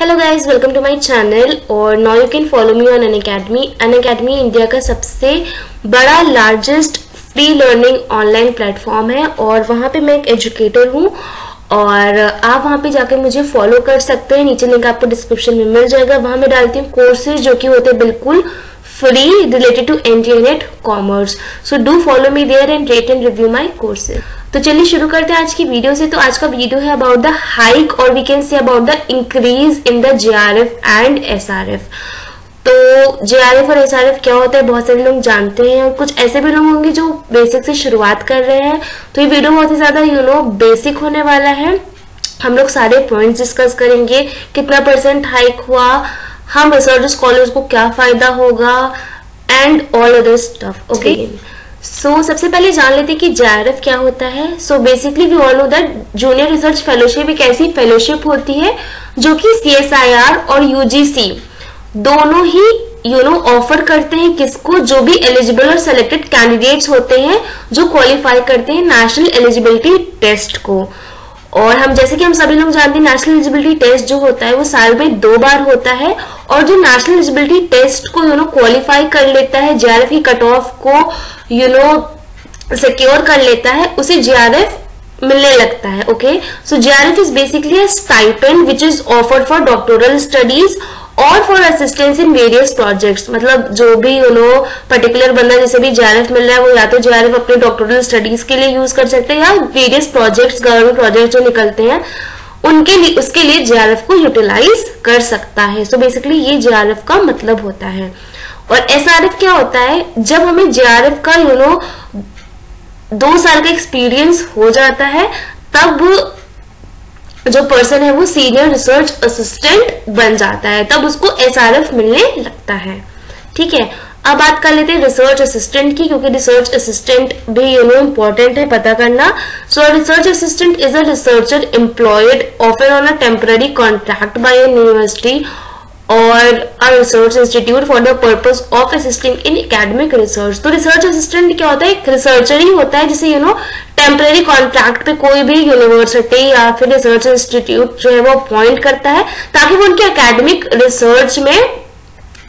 Hello guys, welcome to my channel. और now you can follow me on Unacademy. Unacademy India का सबसे बड़ा largest free learning online platform है और वहाँ पे मैं एक एजुकेटर हूँ और आप वहाँ पे जाकर मुझे फॉलो कर सकते हैं। नीचे लिंक आपको डिस्क्रिप्शन में मिल जाएगा। वहाँ मैं डालती हूँ कोर्सेज जो कि होते हैं बिल्कुल free related to internet commerce. So do follow me there and rate and review my courses. तो चलिए शुरू करते हैं आज की वीडियो से। तो आज का वीडियो है अबाउट द हाइक और we can say about the increase in the JRF and SRF. तो जेआरएफ और एसआरएफ क्या होता है बहुत सारे लोग जानते हैं और कुछ ऐसे भी लोग होंगे जो बेसिक से शुरुआत कर रहे हैं। तो ये वीडियो बहुत ही ज्यादा बेसिक होने वाला है। हम लोग सारे पॉइंट्स डिस्कस करेंगे, कितना परसेंट हाइक हुआ, हम रिसर्च स्कॉलर्स को क्या फायदा होगा and all other stuff. Okay, so सबसे पहले जान लेते हैं कि जेआरएफ क्या होता है। So basically we all know that junior research fellowship एक ऐसी फेलोशिप होती है जो कि सीएसआईआर और यूजीसी दोनों ही ऑफर करते हैं किसको, जो भी एलिजिबल और सिलेक्टेड कैंडिडेट्स होते हैं जो क्वालिफाई करते हैं नेशनल एलिजिबिलिटी टेस्ट को। और हम जैसे कि हम सभी लोग जानते हैं नेशनल एलिजिबिलिटी टेस्ट जो होता है वो साल में 2 बार होता है और जो नेशनल एलिजिबिलिटी टेस्ट को क्वालिफाई कर लेता है, जेआरएफ की कट ऑफ को सिक्योर कर लेता है, उसे जेआरएफ मिलने लगता है। Okay, so JRF is basically a stipend which is offered for doctoral studies और for assistance in various projects. मतलब जो भी पर्टिकुलर बंदा जिसे भी जेआरएफ मिल रहा है वो या तो जेआरएफ अपने डॉक्टोरल स्टडीज के लिए यूज कर सकते हैं या वेरियस प्रोजेक्ट्स, गवर्नमेंट प्रोजेक्ट जो निकलते हैं उनके लिए, उसके लिए जेआरएफ को यूटिलाइज कर सकता है। सो बेसिकली ये जेआरएफ का मतलब होता है। और एसआरएफ क्या होता है, जब हमें जेआरएफ का 2 साल का एक्सपीरियंस हो जाता है तब जो पर्सन है वो सीनियर रिसर्च असिस्टेंट बन जाता है, तब उसको एसआरएफ मिलने लगता है। ठीक है, अब बात कर लेते हैं रिसर्च असिस्टेंट की, क्योंकि रिसर्च असिस्टेंट भी इंपॉर्टेंट है पता करना। So research assistant is a researcher employed often on a temporary contract by an university और a research institute for the purpose of assisting in academic research. तो research assistant क्या होता है, एक रिसर्चर ही होता है जिसे टेम्पररी कॉन्ट्रैक्ट पे कोई भी यूनिवर्सिटी या फिर रिसर्च इंस्टीट्यूट जो है वो अपॉइंट करता है ताकि वो उनके एकेडमिक रिसर्च में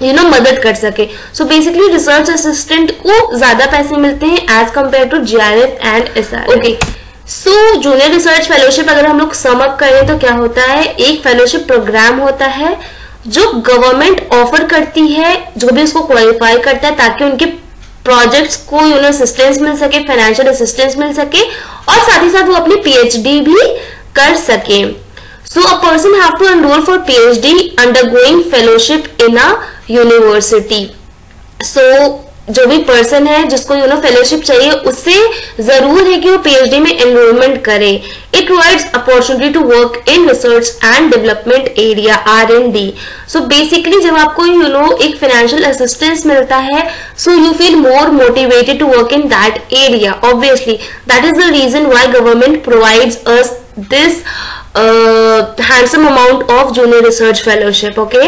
मदद कर सके। सो बेसिकली रिसर्च असिस्टेंट को ज्यादा पैसे मिलते हैं as compare to JRF and SRF. Okay, so junior research fellowship अगर हम लोग सम अप करें तो क्या होता है, एक फेलोशिप प्रोग्राम होता है जो गवर्नमेंट ऑफर करती है जो भी उसको क्वालिफाई करता है ताकि उनके प्रोजेक्ट्स को असिस्टेंस मिल सके, फाइनेंशियल असिस्टेंस मिल सके और साथ ही साथ वो अपनी पीएचडी भी कर सके। So a person have to enroll for PhD undergoing fellowship in a university. So जो भी पर्सन है जिसको फेलोशिप चाहिए उससे जरूर है कि वो पीएचडी में एनरोलमेंट करे। It provides opportunity to work in research and development area R&D। So basically जब आपको एक फाइनेंशियल असिस्टेंस मिलता है so you feel more motivated to work in that area. Obviously that is the reason why government provides us this handsome amount of junior research fellowship. Okay,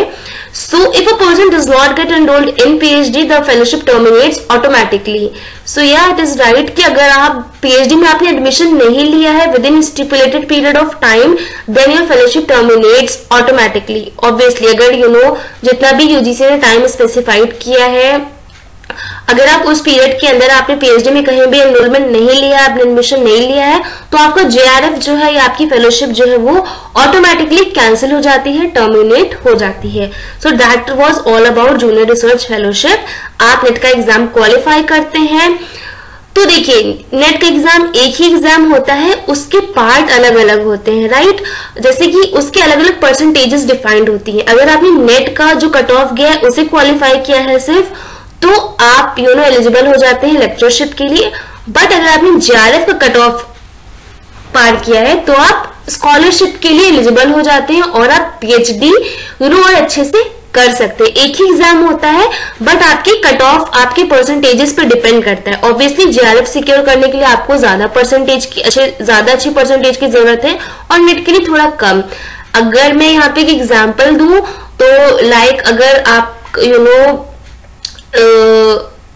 so if a person does not get enrolled in PhD, the fellowship terminates automatically. So yeah, it is right कि अगर आप PhD में आपने admission नहीं लिया है within stipulated period of time, then your fellowship terminates automatically. Obviously, अगर जितना भी UGC ने टाइम स्पेसिफाइड किया है, अगर आप उस पीरियड के अंदर आपने पीएचडी में कहीं भी एनरोलमेंट नहीं लिया, आपने एडमिशन नहीं लिया है, तो आपका जेआरएफ जो है या आपकी फेलोशिप जो है वो ऑटोमेटिकली कैंसिल हो जाती है, टर्मिनेट हो जाती है। So that was all about junior research fellowship. आप नेट का एग्जाम क्वालिफाई करते हैं तो देखिए नेट का एग्जाम एक ही एग्जाम होता है, उसके पार्ट अलग अलग होते हैं, राइट। जैसे कि उसके अलग अलग परसेंटेजेस डिफाइंड होती हैं। अगर आपने नेट का जो कट ऑफ गया है उसे क्वालिफाई किया है सिर्फ, तो आप एलिजिबल हो जाते हैं लेक्चरशिप के लिए। बट अगर आपने जेआरएफ का कट ऑफ पार किया है तो आप स्कॉलरशिप के लिए एलिजिबल हो जाते हैं और आप पीएचडी और अच्छे से कर सकते हैं। एक ही एग्जाम होता है बट आपकी कट ऑफ आपके परसेंटेजेस पे डिपेंड करता है। ऑब्वियसली जेआरएफ सिक्योर करने के लिए आपको ज्यादा अच्छी परसेंटेज की जरूरत है और नेट के लिए थोड़ा कम। अगर मैं यहाँ पे एक एग्जाम्पल दूं तो लाइक अगर आप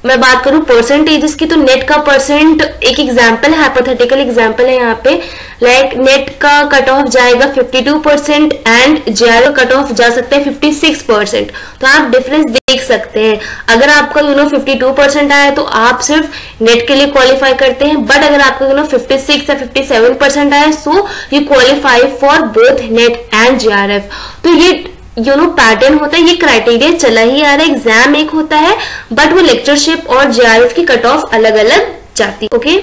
मैं बात करूं परसेंटेजेस की, तो नेट का परसेंट एक एग्जांपल है, हाइपोथेटिकल एग्जांपल है यहाँ पे, लाइक नेट का कट ऑफ जाएगा 52% एंड जेआरएफ कट ऑफ जा सकता है 56%। तो आप डिफरेंस देख सकते हैं, अगर आपका 52% आया तो आप सिर्फ नेट के लिए क्वालिफाई करते हैं, बट अगर आपका 56 या 57% आया so you qualify for both net and JRF. तो ये पैटर्न होता है, ये क्राइटेरिया चला ही आ रहा है, एग्जाम एक होता है बट वो लेक्चरशिप और जेआरएफ की कट ऑफ अलग अलग जाती है। ओके,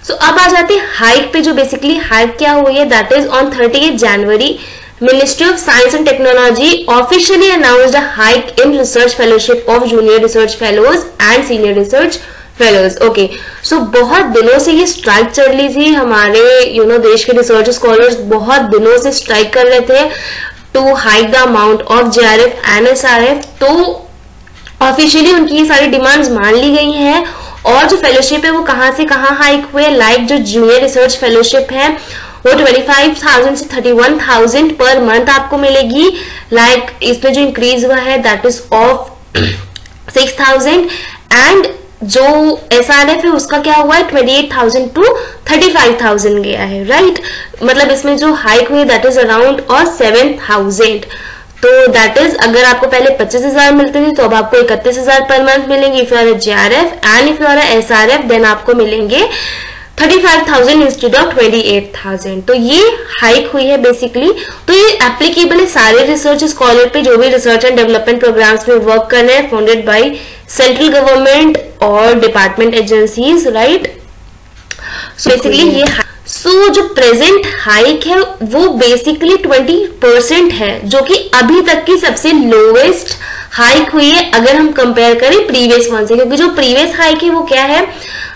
सो अब आ जाते हैं हाइक पे, जो बेसिकली हाइक क्या हुई है, that is on 38 January Ministry of Science and Technology officially announced a hike in research fellowship of junior research fellows and senior research fellows. Okay, so बहुत दिनों से ये स्ट्राइक चल रही थी, हमारे देश के रिसर्च स्कॉलर्स बहुत दिनों से स्ट्राइक कर रहे थे to hike the amount of JRF and SRF. तो ऑफिशियली उनकी ये सारी डिमांड्स मान ली गई हैं, और जो फेलोशिप है वो कहाँ से कहाँ हाइक हुए, लाइक जो जूनियर रिसर्च फेलोशिप है वो 25,000 से 31,000 पर मंथ आपको मिलेगी, लाइक इसमें जो इंक्रीज हुआ है दैट इज ऑफ 6,000, एंड जो एसआरएफ है उसका क्या हुआ है 28,000 टू 35,000 गया है, राइट। मतलब इसमें जो हाइक हुई दैट इज अराउंड और 7,000। तो दैट इज अगर आपको पहले 25,000 मिलते थे तो अब आपको 31,000 पर मंथ मिलेंगे if you are JRF, and if you are SRF then आपको मिलेंगे 35,000 इंस्टेड ऑफ 28,000। तो ये हाइक हुई है बेसिकली। तो ये एप्लीकेबल है सारे रिसर्च स्कॉलर पे जो भी रिसर्च एंड डेवलपमेंट प्रोग्राम्स में वर्क कर रहे हैं, फाउंडेड बाय सेंट्रल गवर्नमेंट और department agencies, right. So basically ये सो जो प्रेजेंट हाइक है वो बेसिकली 20% है, जो कि अभी तक की सबसे लोवेस्ट हाइक हुई है अगर हम कंपेयर करें प्रीवियस वन से, क्योंकि जो प्रीवियस हाइक है वो क्या है,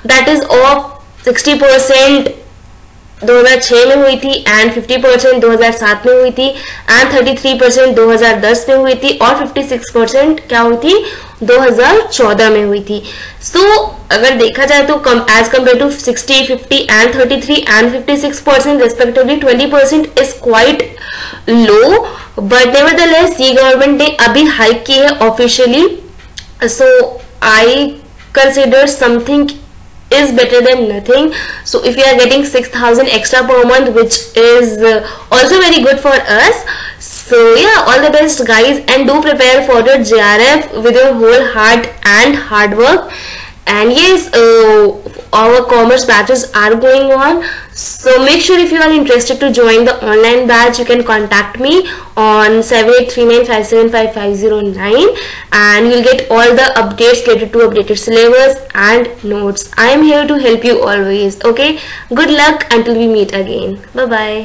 दैट इज ऑफ 60% 2006 में हुई थी, एंड 50% 2007 में हुई थी, एंड 33% 2010 में हुई थी, और 56% क्या हुई थी 2014 में हुई थी। सो अगर देखा जाए तो as compare to 60, 50 and 33 and 56% respectively 20% is quite low, but nevertheless ये गवर्नमेंट ने अभी हाइक की है officially. So I consider something is better than nothing. So if you are getting 6,000 extra per month, which is also very good for us. So yeah, all the best guys, and do prepare for your JRF with your whole heart and hard work. And yes, our commerce batches are going on, so make sure if you are interested to join the online batch, you can contact me on 7839575509, and you'll get all the updates related to updated syllabus and notes. I am here to help you always. Okay, good luck until we meet again. Bye bye.